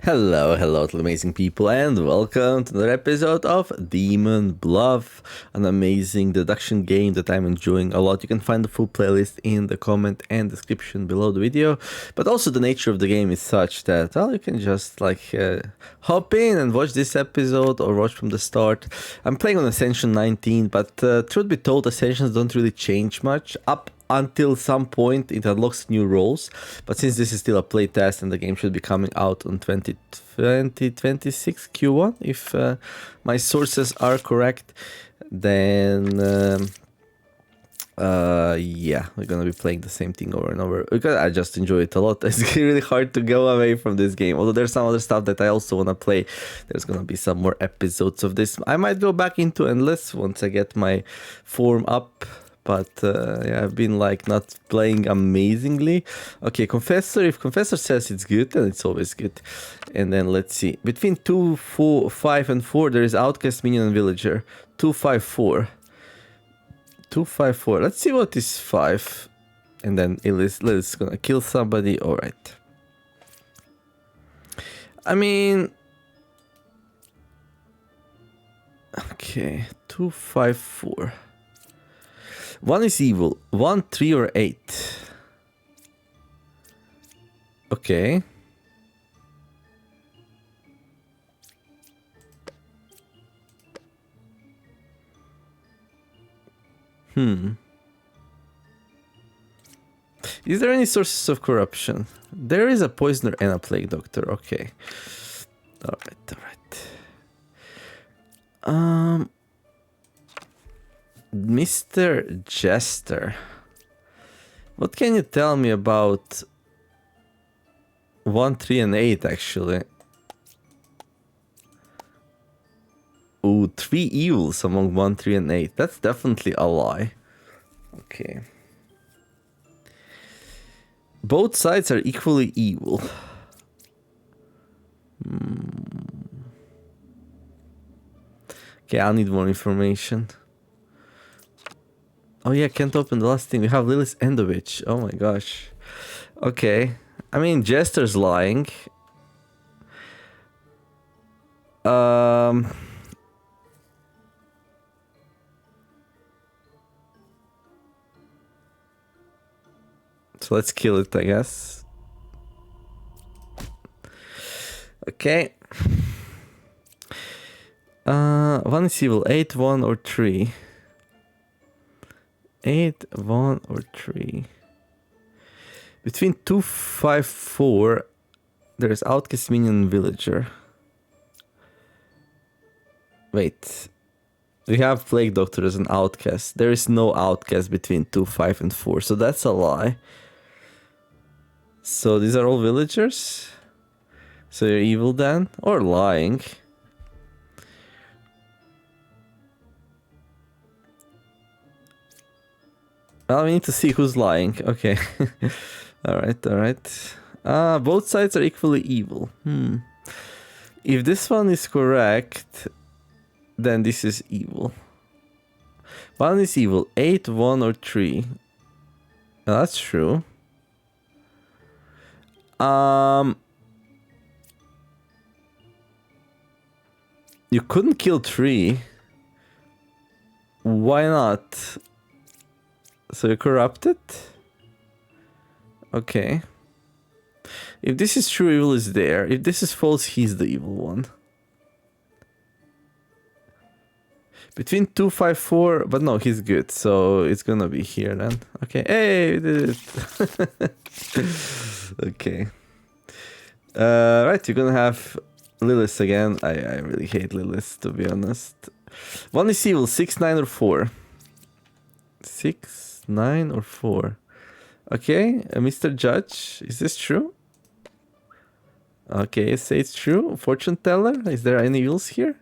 Hello to the amazing people, and welcome to another episode of Demon Bluff, an amazing deduction game that I'm enjoying a lot. You can find the full playlist in the comment and description below the video, but also the nature of the game is such that, well, you can just hop in and watch this episode or watch from the start. I'm playing on Ascension 19, but truth be told, Ascensions don't really change much. Up until some point it unlocks new roles, but since this is still a playtest and the game should be coming out on 2026 Q1 if my sources are correct, then yeah, we're gonna be playing the same thing over and over because I just enjoy it a lot. It's really hard to go away from this game, although there's some other stuff that I also want to play. There's gonna be some more episodes of this. I might go back into Endless once I get my form up. But yeah, I've been not playing amazingly. Okay, Confessor. If Confessor says it's good, then it's always good. And then let's see. Between 2, 4, 5, and 4, there is Outcast, Minion, and Villager. 2, 5, 4. 2, 5, 4. Let's see what is 5. And then Lilith's gonna kill somebody. Alright. I mean... Okay. 2, 5, 4. 1 is evil. 1, 3, or 8. Okay. Is there any sources of corruption? There is a poisoner and a plague doctor. Okay. Alright. Mr. Jester, what can you tell me about 1, 3, and 8 actually? Ooh, 3 evils among 1, 3, and 8. That's definitely a lie. Okay. Both sides are equally evil. Okay, I'll need more information. Oh yeah, can't open the last thing. We have Lilith and the Witch. Oh my gosh. Okay. I mean, Jester's lying. So let's kill it, I guess. Okay. 1 is evil. 8, 1, or 3. 8, 1, or 3. Between 2, 5, 4, there's Outcast, Minion, and Villager. Wait. We have Plague Doctor as an Outcast. There is no Outcast between 2, 5, and 4, so that's a lie. So these are all villagers? So you're evil then? Or lying? Well, we need to see who's lying. Okay. Alright. Both sides are equally evil. If this one is correct, then this is evil. 1 is evil. 8, 1, or 3. That's true. You couldn't kill 3. Why not? So you're corrupted? Okay. If this is true, evil is there. If this is false, he's the evil one. Between 2, 5, 4, but no, he's good, so it's gonna be here then. Okay, hey, we did it. Okay. Right, you're gonna have Lilith again. I really hate Lilith, to be honest. 1 is evil. 6, 9, or 4. 6, 9, or 4. Okay, Mr. Judge, is this true? Okay, say it's true. Fortune teller, is there any evils here?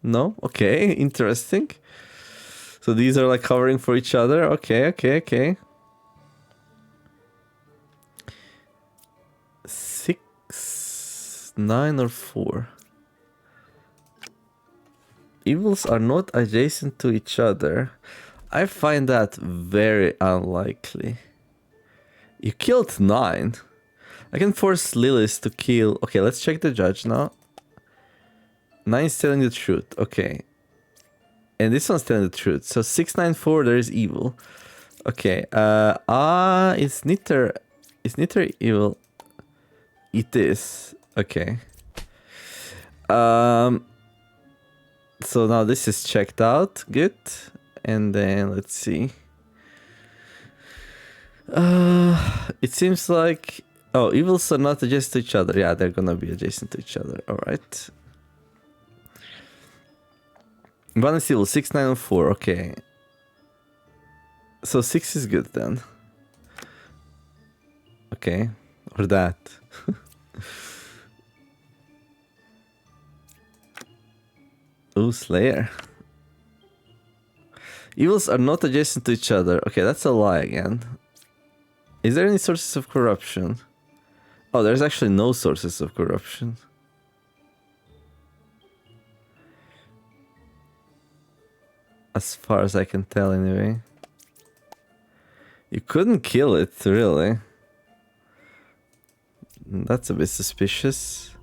No? Okay, interesting. So these are covering for each other. Okay. 6, 9, or 4. Evils are not adjacent to each other. I find that very unlikely. You killed 9. I can force Lilith to kill. Okay, let's check the judge now. 9 is telling the truth. Okay. And this one's telling the truth. So 694, there is evil. Okay. It's neither evil. It is. Okay. So now this is checked out. Good. And then let's see. It seems like... Oh, evils are not adjacent to each other. Yeah, they're gonna be adjacent to each other. Alright. One is evil, 6, 9, and 4. Okay. So 6 is good then. Okay. Or that. Ooh, Slayer. Evils are not adjacent to each other. Okay, that's a lie again. Is there any sources of corruption? Oh, there's actually no sources of corruption. As far as I can tell, anyway. You couldn't kill it, really. That's a bit suspicious.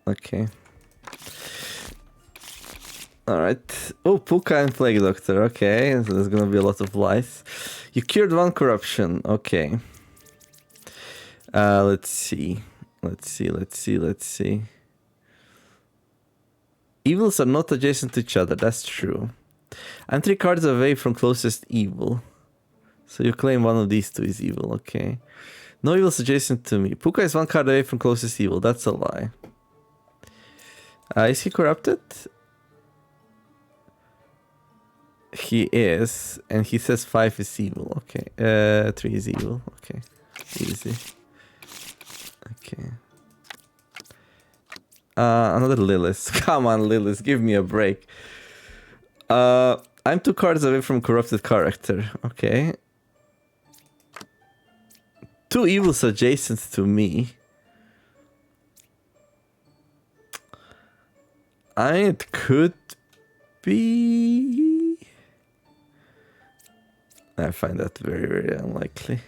Okay. Alright. Oh, Puka and Plague Doctor. Okay, so there's gonna be a lot of lies. You cured one corruption. Okay. Let's see. Let's see. Evils are not adjacent to each other. That's true. I'm 3 cards away from closest evil. So you claim one of these two is evil. Okay. No evils adjacent to me. Puka is 1 card away from closest evil. That's a lie. Is he corrupted? He is, and he says 5 is evil. Okay. 3 is evil. Okay. Easy. Okay. Another Lilith. Come on, Lilith, give me a break. I'm 2 cards away from corrupted character. Okay. 2 evils adjacent to me. It could be... I find that very, very unlikely.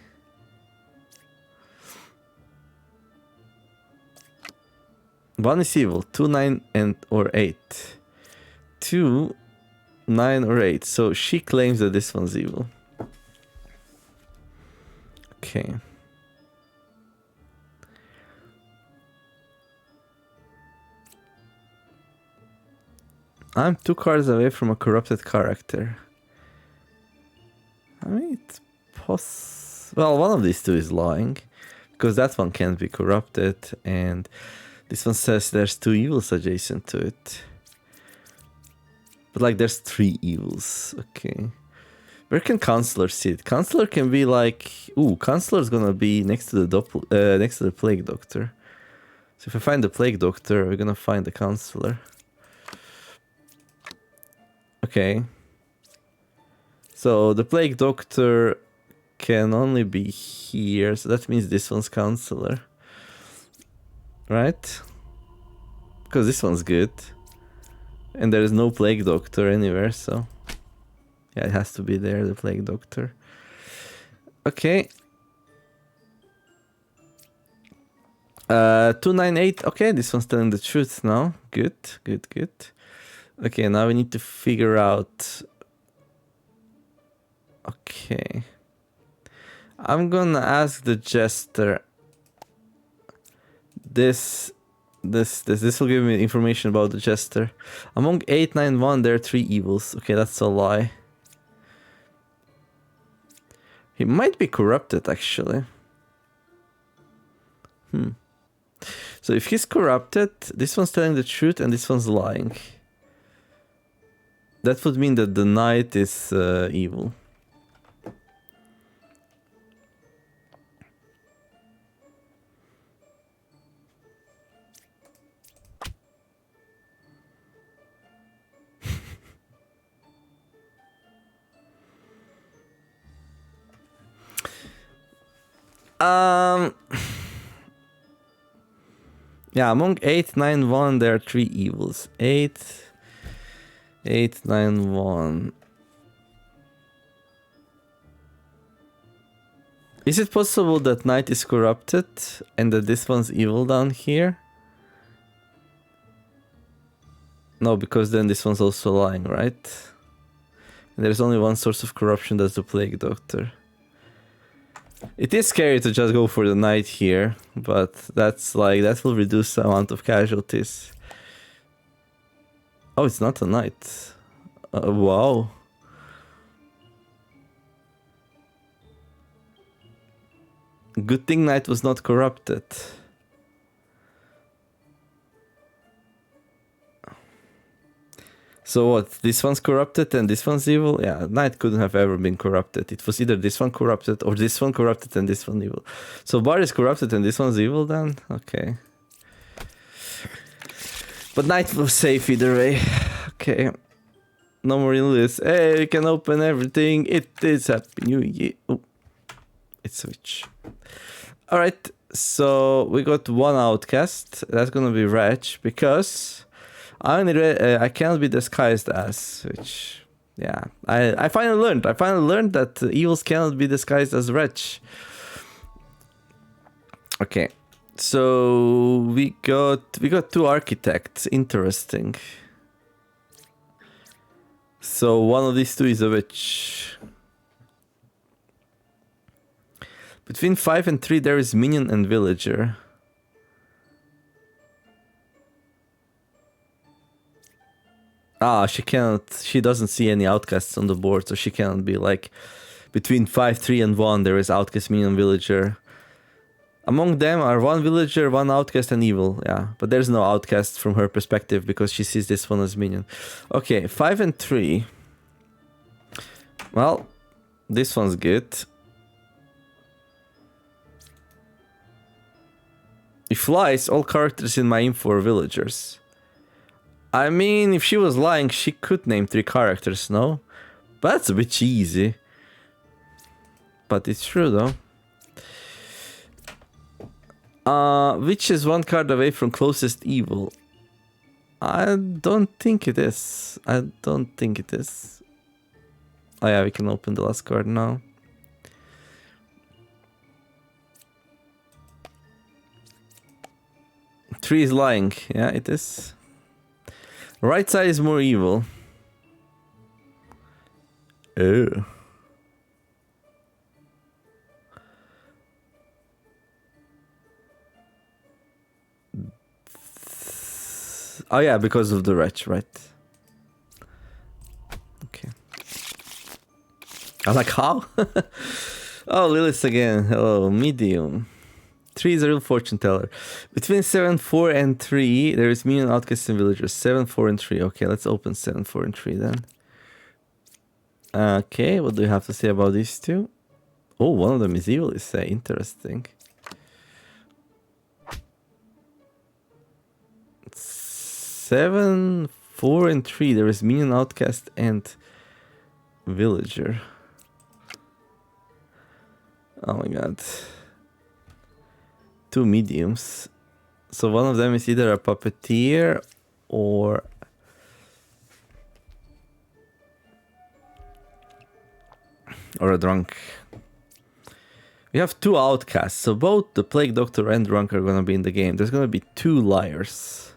One is evil. 2, 9, or 8. 2, 9, or 8. So she claims that this one's evil. Okay. I'm 2 cards away from a corrupted character. I mean, it's well, one of these two is lying. Because that one can't be corrupted. And this one says there's 2 evils adjacent to it. But like there's 3 evils. Okay. Where can Counselor sit? Counselor can be like... Ooh, Counselor's gonna be next to the Plague Doctor. So if I find the Plague Doctor, we're gonna find the Counselor. Okay. So the Plague Doctor can only be here. So that means this one's Counselor. Right? Because this one's good. And there is no Plague Doctor anywhere, so... Yeah, it has to be there, the Plague Doctor. Okay. 298. Okay, this one's telling the truth now. Good. Okay, now we need to figure out... Okay. I'm gonna ask the Jester. This will give me information about the Jester. Among 891, there are 3 evils. Okay, that's a lie. He might be corrupted, actually. So if he's corrupted, this one's telling the truth and this one's lying. That would mean that the Knight is evil. Yeah, among 891 there are 3 evils. 891. Is it possible that knight is corrupted and that this one's evil down here? No, because then this one's also lying, right? And there's only one source of corruption, that's the plague doctor. It is scary to just go for the knight here, but that's like, that will reduce the amount of casualties. Oh, it's not a knight. Wow. Good thing knight was not corrupted. So what? This one's corrupted and this one's evil? Yeah, knight couldn't have ever been corrupted. It was either this one corrupted or this one corrupted and this one evil. So bar is corrupted and this one's evil then? Okay. But knight was safe either way. Okay. No more illness. Hey, we can open everything. It is Happy New Year. Oh, it's switch. Alright, so we got one outcast. That's gonna be Wretch because I cannot be disguised as, which, yeah, I finally learned. I finally learned that evils cannot be disguised as Wretch. Okay, so we got two architects. Interesting. So one of these two is a witch. Between 5 and 3 there is minion and villager. Ah, she doesn't see any outcasts on the board, so she cannot be like, between 5, 3 and 1 there is outcast, minion, villager. Among them are 1 villager, 1 outcast and evil, yeah. But there's no outcast from her perspective because she sees this one as minion. Okay, 5 and 3. Well, this one's good. If lies, all characters in my info are villagers. I mean, if she was lying, she could name 3 characters, no? But that's a bit cheesy. But it's true, though. Which is 1 card away from closest evil? I don't think it is. I don't think it is. Oh yeah, we can open the last card now. Three is lying. Yeah, it is. Right side is more evil. Oh. Oh yeah, because of the wretch, right? Okay. I'm like, how? Oh, Lilith again. Hello, medium. 3 is a real fortune teller. Between 7, 4, and 3, there is minion, outcasts, and villagers. 7, 4, and 3. Okay, let's open 7, 4, and 3 then. Okay, what do you have to say about these two? Oh, one of them is evil, is interesting. 7, 4, and 3. There is minion, outcast, and villager. Oh my god. 2 mediums. So one of them is either a puppeteer or a drunk. We have 2 outcasts, so both the plague doctor and drunk are gonna be in the game. There's gonna be 2 liars.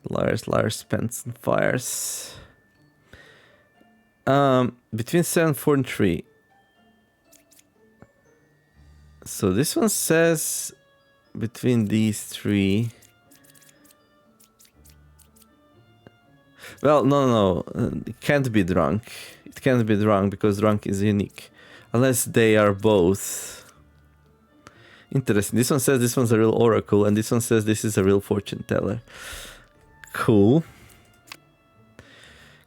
Liars, spents, and fires. Between 7, 4, and 3. So this one says between these 3. Well, no. It can't be drunk. It can't be drunk because drunk is unique. Unless they are both. Interesting. This one says this one's a real oracle, and this one says this is a real fortune teller. Cool.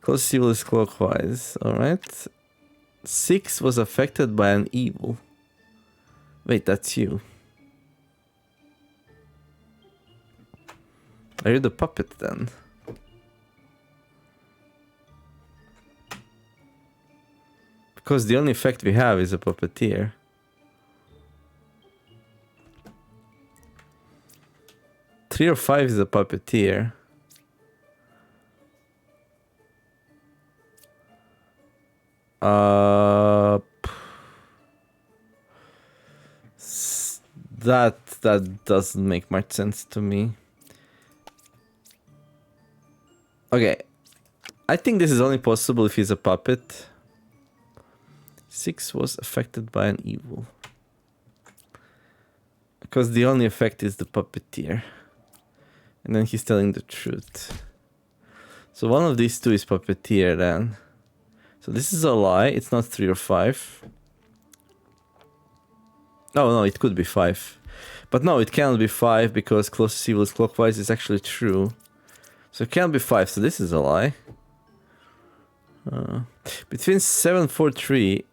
Closest evil is clockwise. Alright. 6 was affected by an evil. Wait, that's you. Are you the puppet then? Because the only effect we have is a puppeteer. Three or 5 is a puppeteer. That doesn't make much sense to me. Okay. I think this is only possible if he's a puppet. 6 was affected by an evil. Because the only effect is the puppeteer. And then he's telling the truth. So one of these two is puppeteer then. So this is a lie. It's not 3 or 5. Oh no, it could be 5. But no, it cannot be 5 because closest evil is clockwise is actually true. So it can't be 5, so this is a lie. Between 7, 4, 3,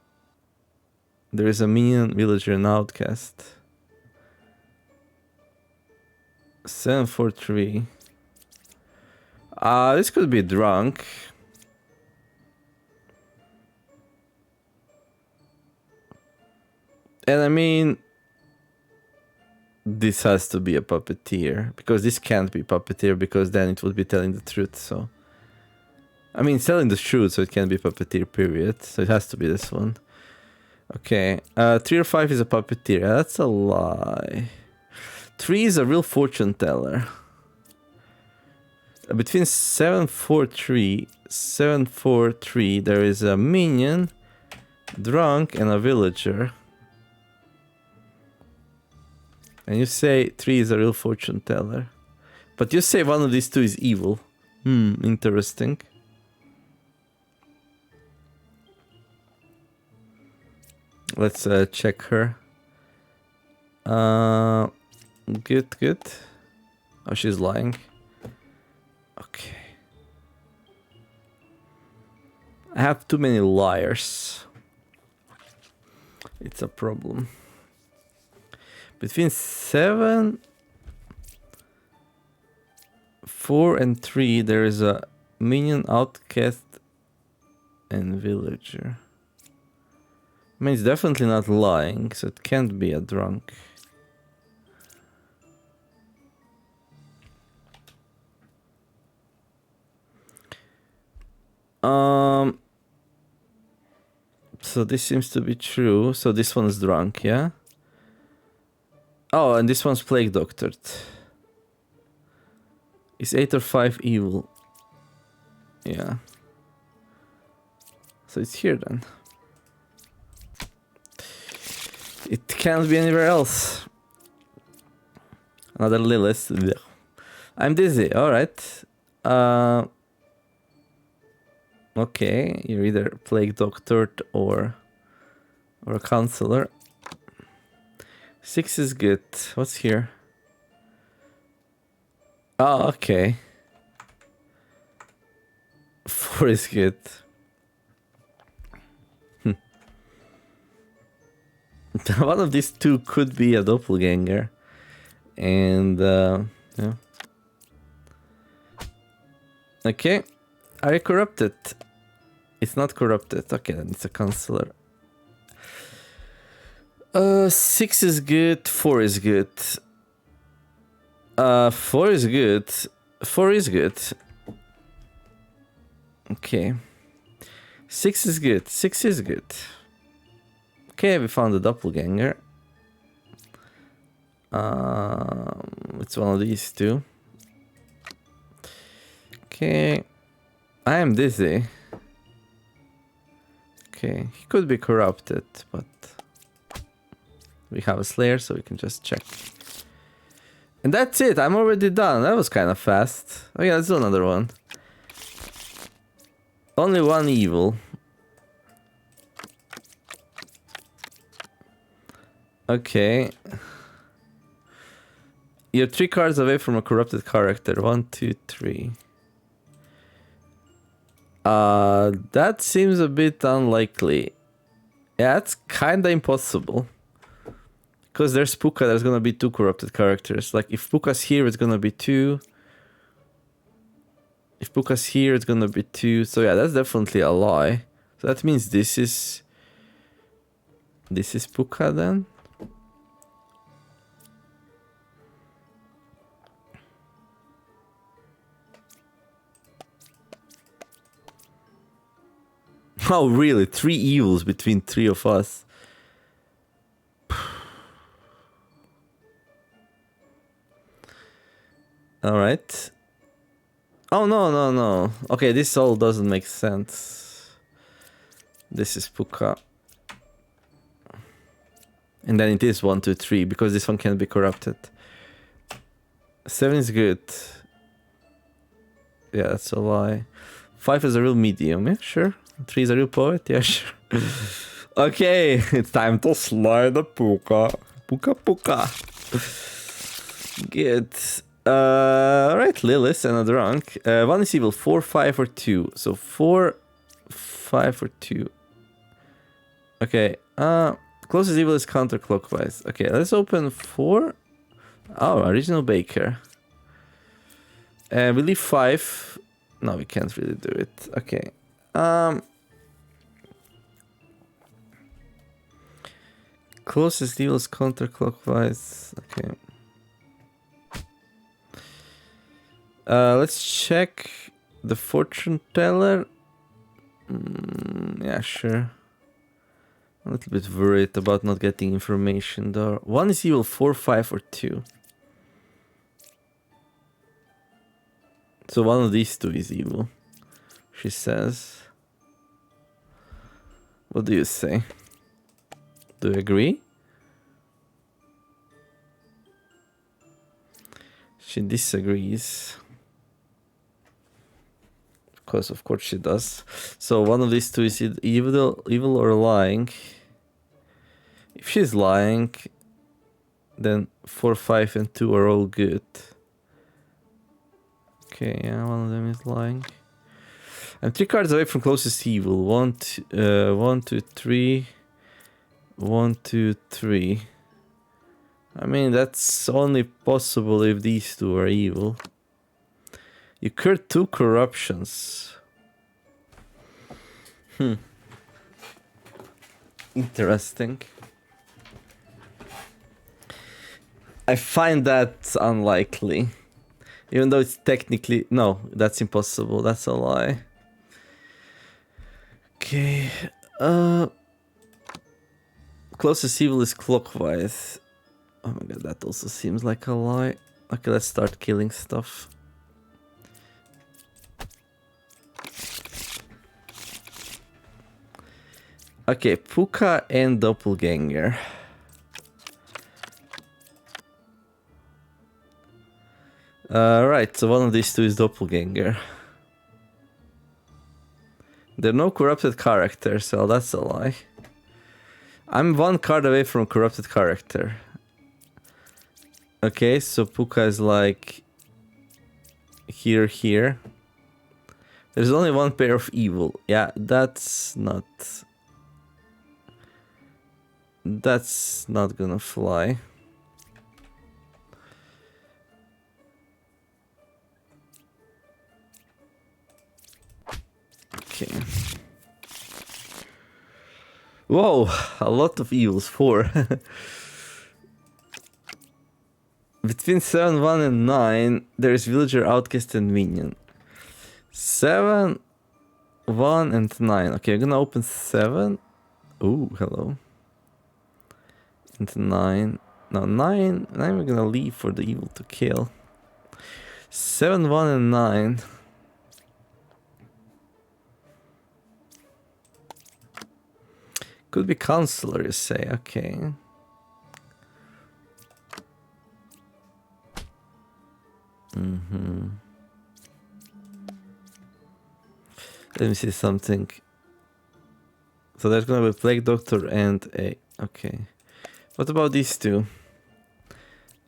there is a minion, villager, and outcast. 7, 4, 3. This could be drunk. And I mean, this has to be a puppeteer, because this can't be puppeteer, because then it would be telling the truth, so... I mean, it's telling the truth, so it can't be puppeteer, period. So it has to be this one. Okay, 3 or 5 is a puppeteer. That's a lie. 3 is a real fortune teller. Between 7, 4, 3, 7, 4, 3, there is a minion, drunk, and a villager. And you say 3 is a real fortune teller. But you say one of these two is evil. Interesting. Let's check her. Good. Oh, she's lying. Okay. I have too many liars. It's a problem. Between 7, 4, and 3, there is a minion, outcast, and villager. I mean, it's definitely not lying, so it can't be a drunk. So this seems to be true. So this one is drunk, yeah? Oh, and this one's plague doctored. Is 8 or 5 evil? Yeah. So it's here then. It can't be anywhere else. Another Lilith. I'm dizzy. Alright. Okay, you're either plague doctored or a counselor. 6 is good. What's here? Oh, okay. 4 is good. One of these two could be a doppelganger. And, yeah. Okay. Are you corrupted? It's not corrupted. Okay, then it's a counselor. 6 is good. 4 is good. 4 is good. 4 is good. Okay. 6 is good. 6 is good. Okay, we found the doppelganger. It's one of these two. Okay. I am dizzy. Okay, he could be corrupted, but we have a Slayer, so we can just check. And that's it, I'm already done. That was kind of fast. Okay, let's do another one. Only one evil. Okay. You're 3 cards away from a corrupted character. 1, 2, 3. That seems a bit unlikely. Yeah, it's kinda impossible. Because there's Puka, there's gonna be 2 corrupted characters. Like, if Puka's here, it's gonna be 2. If Puka's here, it's gonna be 2. So yeah, that's definitely a lie. So that means this is Puka then? Oh, really? 3 evils between 3 of us. Alright. Oh, no. Okay, this all doesn't make sense. This is Puka. And then it is 1, 2, 3, because this one can't be corrupted. 7 is good. Yeah, that's a lie. 5 is a real medium, yeah, sure. 3 is a real poet, yeah, sure. Okay, it's time to slide the Puka. Puka. Good. Alright, Lilith and a drunk. 1 is evil, 4, 5, or 2. So 4, 5, or 2. Okay, closest evil is counterclockwise. Okay, let's open 4. Oh, original baker. We leave 5. No, we can't really do it. Okay. Closest evil is counterclockwise. Okay. Let's check the fortune teller. Yeah, sure. A little bit worried about not getting information though. 1 is evil, 4, 5, or 2. So one of these two is evil, she says. What do you say? Do you agree? She disagrees. Of course she does. So one of these two is evil or lying. If she's lying, then 4, 5, and 2 are all good. Okay, yeah, one of them is lying. I'm 3 cards away from closest evil. 1, 2, 3. 1, 2, 3. I mean, that's only possible if these two are evil. You cured 2 corruptions. Interesting. I find that unlikely. Even though it's technically... No, that's impossible. That's a lie. Okay. Closest evil is clockwise. Oh my god, that also seems like a lie. Okay, let's start killing stuff. Okay, Puka and Doppelganger. Right, so one of these two is Doppelganger. There are no corrupted characters, so that's a lie. I'm 1 card away from corrupted character. Okay, so Puka is like... Here. There's only 1 pair of evil. Yeah, that's not gonna fly. Okay. Whoa, a lot of evils. 4. Between 7, 1, and 9, there is villager, outcast, and minion. 7, 1, and 9. Okay, I'm gonna open 7. Ooh, hello. And 9. Now 9 we're gonna leave for the evil to kill. 7, 1, and 9. Could be counselor, you say. Okay. Let me see something. So there's gonna be plague doctor and a... Okay. What about these two?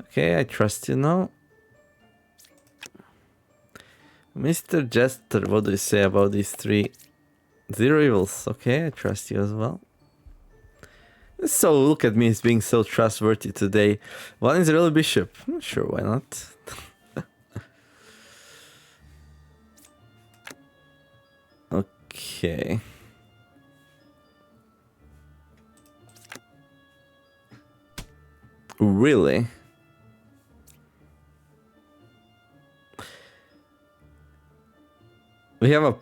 Okay, I trust you now. Mr. Jester, what do you say about these 3? 0 evils. Okay, I trust you as well. So look at me as being so trustworthy today. 1 is a real bishop. Sure, why not? Okay. Really? We have a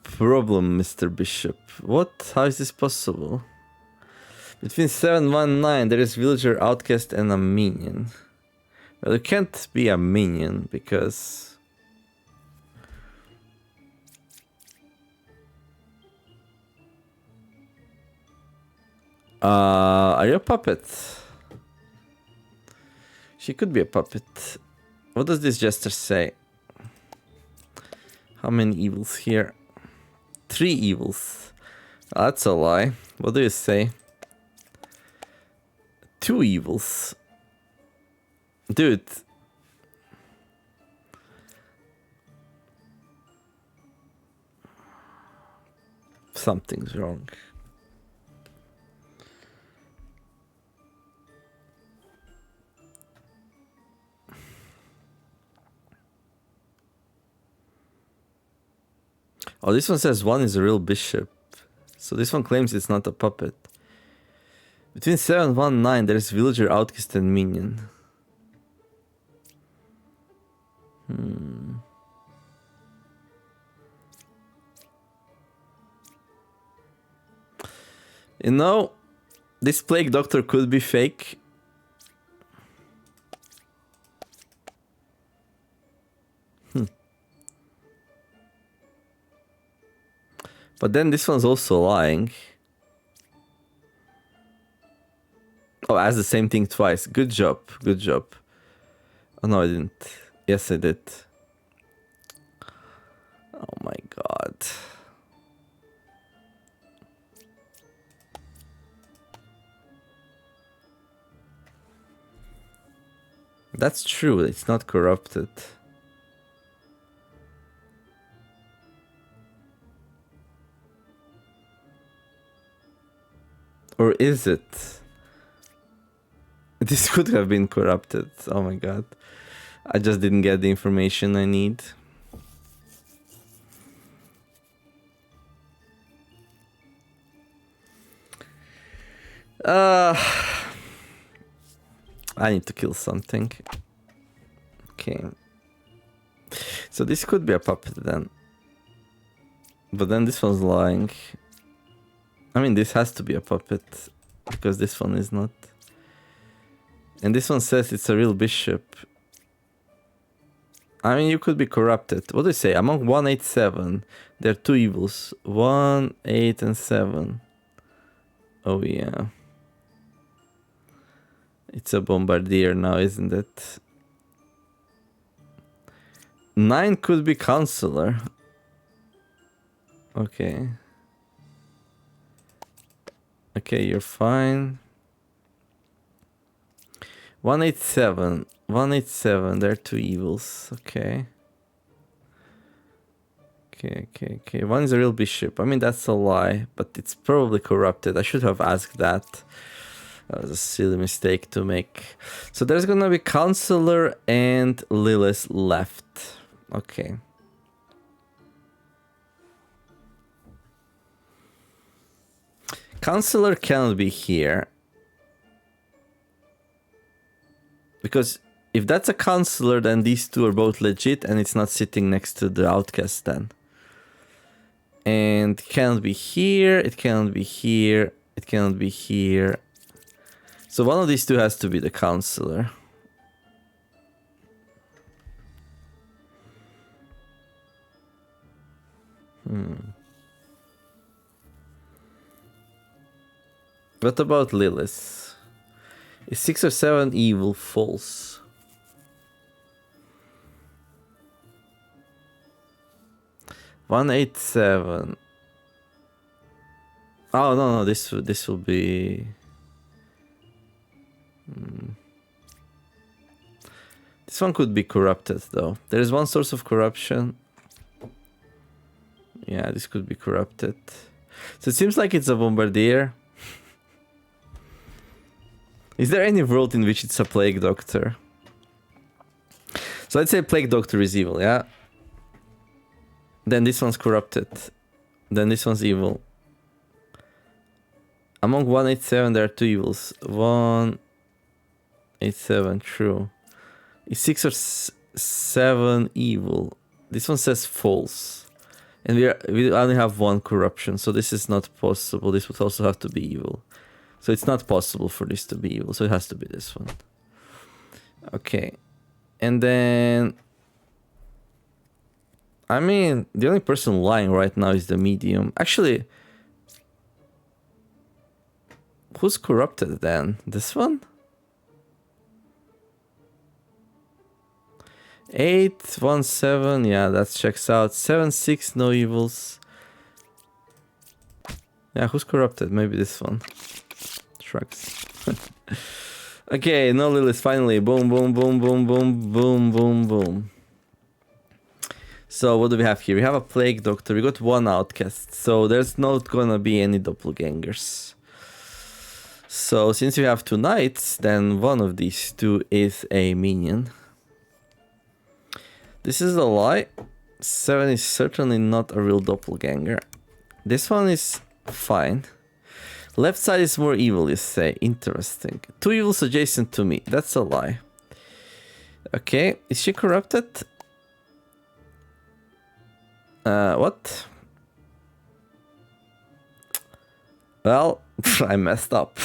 problem, Mr. Bishop. What? How is this possible? Between 7, 1, 9, there is villager, outcast, and a minion. Well, it can't be a minion because... are you a puppet? She could be a puppet. What does this jester say? How many evils here? 3 evils. That's a lie. What do you say? 2 evils. Dude. Something's wrong. Oh, this one says 1 is a real bishop. So this one claims it's not a puppet. Between 7, 1, 9, there's villager, outcast, and minion. You know, this plague doctor could be fake. But then this one's also lying. Oh, I asked the same thing twice. Good job. Good job. Oh, no, I didn't. Yes, I did. Oh my god. That's true. It's not corrupted. Or is it? This could have been corrupted. Oh my god. I just didn't get the information I need. I need to kill something. Okay. So this could be a puppet then. But then this one's lying. I mean, this has to be a puppet. Because this one is not. And this one says it's a real bishop. I mean, you could be corrupted. What do you say? Among 1, 8, 7, there are 2 evils. 1, 8, and 7. Oh, yeah. It's a bombardier now, isn't it? 9 could be counselor. Okay. Okay, you're fine. 187. 187. There are 2 evils. Okay. Okay. One is a real bishop. I mean, that's a lie, but it's probably corrupted. I should have asked that. That was a silly mistake to make. So there's gonna be counselor and Lilith left. Okay. Counselor cannot be here. Because if that's a counselor, then these 2 are both legit and it's not sitting next to the outcast then. And it cannot be here, it cannot be here, it cannot be here. So one of these 2 has to be the counselor. What about Lilith? Is 6 or 7 evil? False. One, 8, 7. Oh no, this will be. This one could be corrupted though. There is one source of corruption. Yeah, this could be corrupted. So it seems like it's a bombardier. Is there any world in which it's a plague doctor? So let's say plague doctor is evil, yeah? Then this one's corrupted. Then this one's evil. Among 187 there are 2 evils. 187, true. Is 6 or 7 evil? This one says false. And we only have 1 corruption, so this is not possible. This would also have to be evil. So it's not possible for this to be evil, so it has to be this one. Okay. And then, I mean, the only person lying right now is the medium. Actually, who's corrupted then? This one? 8, 1, 7. Yeah, that checks out. 7, 6, no evils. Yeah, who's corrupted? Maybe this one. Shrugs. Okay, no Lilith finally. Boom, boom, boom, boom, boom, boom, boom, boom. So what do we have here? We have a plague doctor. We got one outcast. So there's not gonna be any doppelgangers. So since we have 2 knights, then one of these 2 is a minion. This is a lie. 7 is certainly not a real doppelganger. This one is fine. Left side is more evil, you say. Interesting. 2 evils adjacent to me. That's a lie. Okay, is she corrupted? What? Well, I messed up.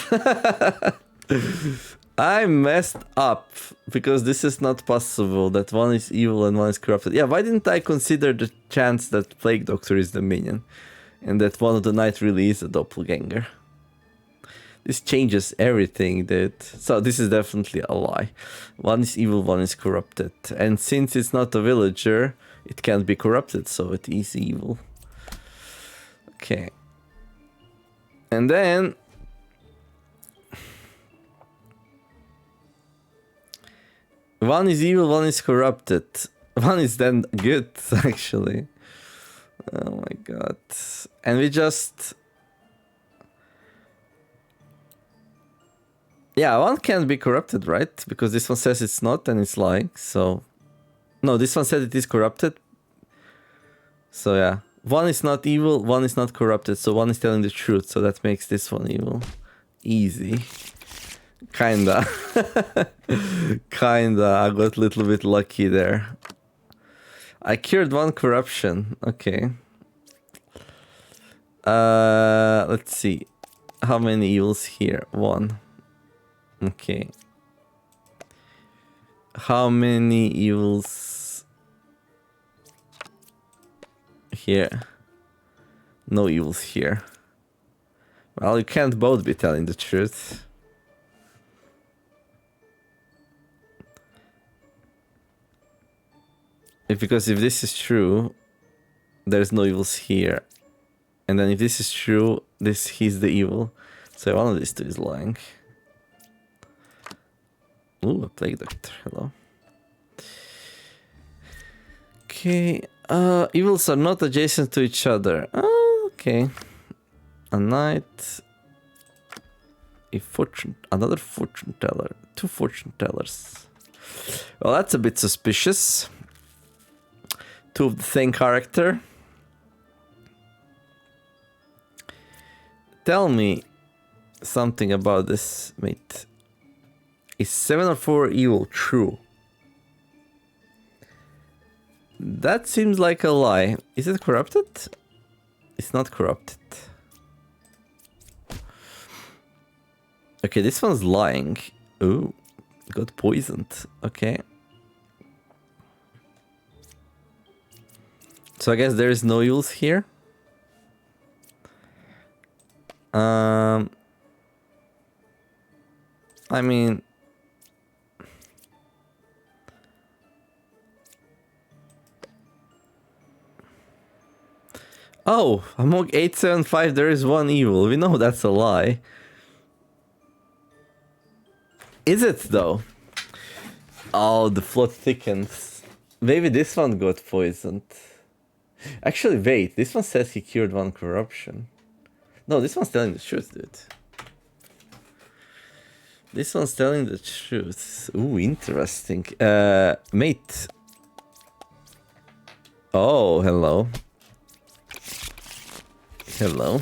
I messed up because this is not possible that one is evil and one is corrupted. Yeah, why didn't I consider the chance that Plague Doctor is the minion and that one of the knight really is a doppelganger? This changes everything, dude. So this is definitely a lie. One is evil, one is corrupted. And since it's not a villager, it can't be corrupted, so it is evil. Okay. And then... one is evil, one is corrupted. One is then good, actually. Oh my god. And we just... yeah, one can't be corrupted, right? Because this one says it's not and it's lying, so... no, this one said it is corrupted. So yeah. One is not evil, one is not corrupted, so one is telling the truth, so that makes this one evil. Easy. Kinda. Kinda. I got a little bit lucky there. I cured one corruption. Okay. Let's see. How many evils here? 1. Okay. How many evils here? No evils here. Well, you can't both be telling the truth. Because if this is true, there's no evils here. And then if this is true, he's the evil. So one of these 2 is lying. Ooh, a plague doctor. Hello. Okay. Evils are not adjacent to each other. Oh, okay. A knight. Another fortune teller. 2 fortune tellers. Well, that's a bit suspicious. 2 of the same character. Tell me something about this, mate. Is 7 or 4 evil true? That seems like a lie. Is it corrupted? It's not corrupted. Okay, this one's lying. Ooh, got poisoned. Okay. So I guess there is no evils here. I mean... oh, among 875 there is 1 evil. We know that's a lie. Is it though? Oh, the flood thickens. Maybe this one got poisoned. Actually, wait. This one says he cured 1 corruption. No, this one's telling the truth, dude. This one's telling the truth. Ooh, interesting. Mate. Oh, hello. Hello.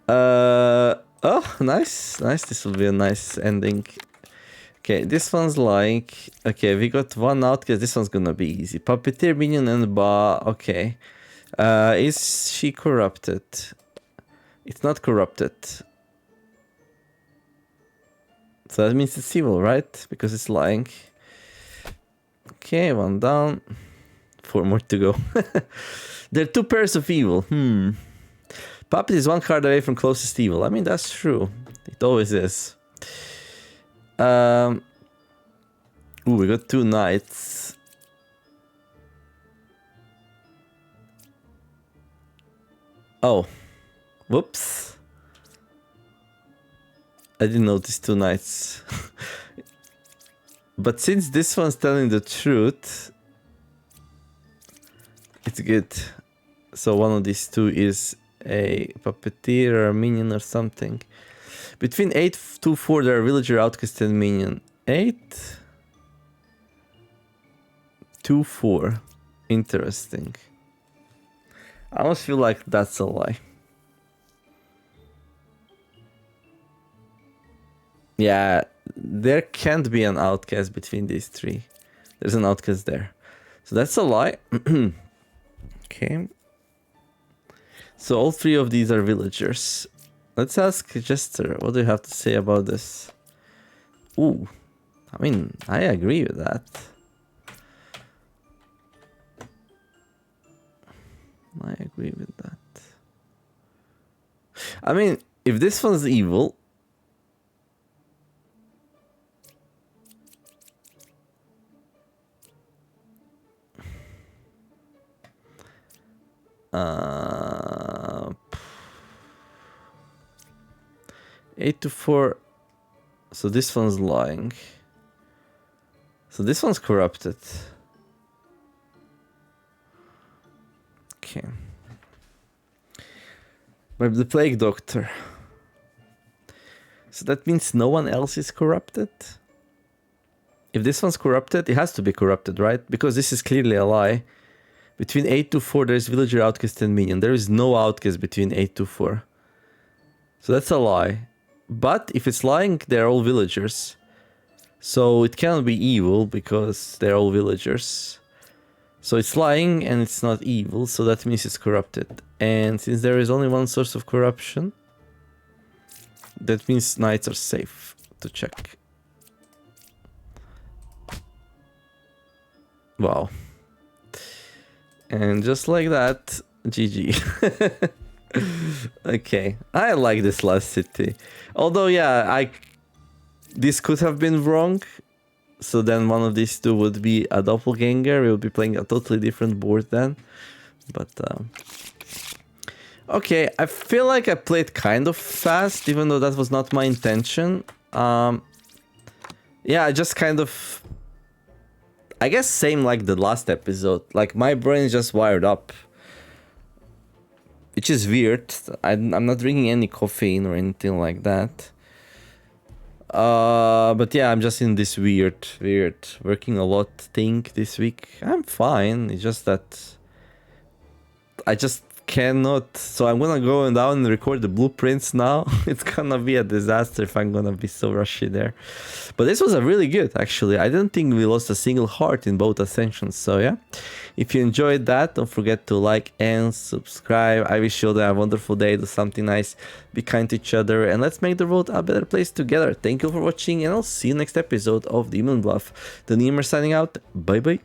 Oh, nice. Nice. This will be a nice ending. Okay, this one's like... okay, we got 1 out because this one's gonna be easy. Puppeteer, minion, and Ba. Okay. Is she corrupted? It's not corrupted. So that means it's evil, right? Because it's lying. Okay, one down. 4 more to go. There are 2 pairs of evil. Puppet is 1 card away from closest evil. I mean, that's true. It always is. Ooh, we got 2 knights. Oh. Whoops. I didn't notice 2 knights. But since this one's telling the truth, it's good. So one of these 2 is a puppeteer or a minion or something. Between 8 to 4 there are villager, outcast and minion. 8 to 4. Interesting. I almost feel like that's a lie. Yeah, there can't be an outcast between these 3. There's an outcast there. So that's a lie. Okay. So all 3 of these are villagers. Let's ask Jester, what do you have to say about this? Ooh, I mean, I agree with that. I agree with that. I mean, if this one's evil, uh, 8 to 4. So this one's lying. So this one's corrupted. Okay. By the Plague Doctor. So that means no one else is corrupted? If this one's corrupted, it has to be corrupted, right? Because this is clearly a lie. Between 8 to 4, there's villager, outcast, and minion. There is no outcast between 8 to 4. So that's a lie. But if it's lying, they're all villagers. So it cannot be evil because they're all villagers. So it's lying and it's not evil, so that means it's corrupted. And since there is only one source of corruption, that means knights are safe to check. Wow. And just like that, GG. Okay, I like this last city. Although, yeah, this could have been wrong. So then one of these 2 would be a doppelganger. We'll be playing a totally different board then. But, okay, I feel like I played kind of fast, even though that was not my intention. Yeah, I just kind of... I guess same like the last episode. Like, my brain is just wired up. Which is weird. I'm not drinking any caffeine or anything like that. But yeah, I'm just in this weird working a lot thing this week. I'm fine. It's just that I just cannot. So I'm gonna go down and record the blueprints now. It's gonna be a disaster if I'm gonna be so rushy there. But this was a really good, actually. I didn't think we lost a single heart in both ascensions. So yeah, if you enjoyed that, don't forget to like and subscribe. I wish you all a wonderful day. Do something nice. Be kind to each other. And let's make the world a better place together. Thank you for watching. And I'll see you next episode of Demon Bluff. The Neemer signing out. Bye bye.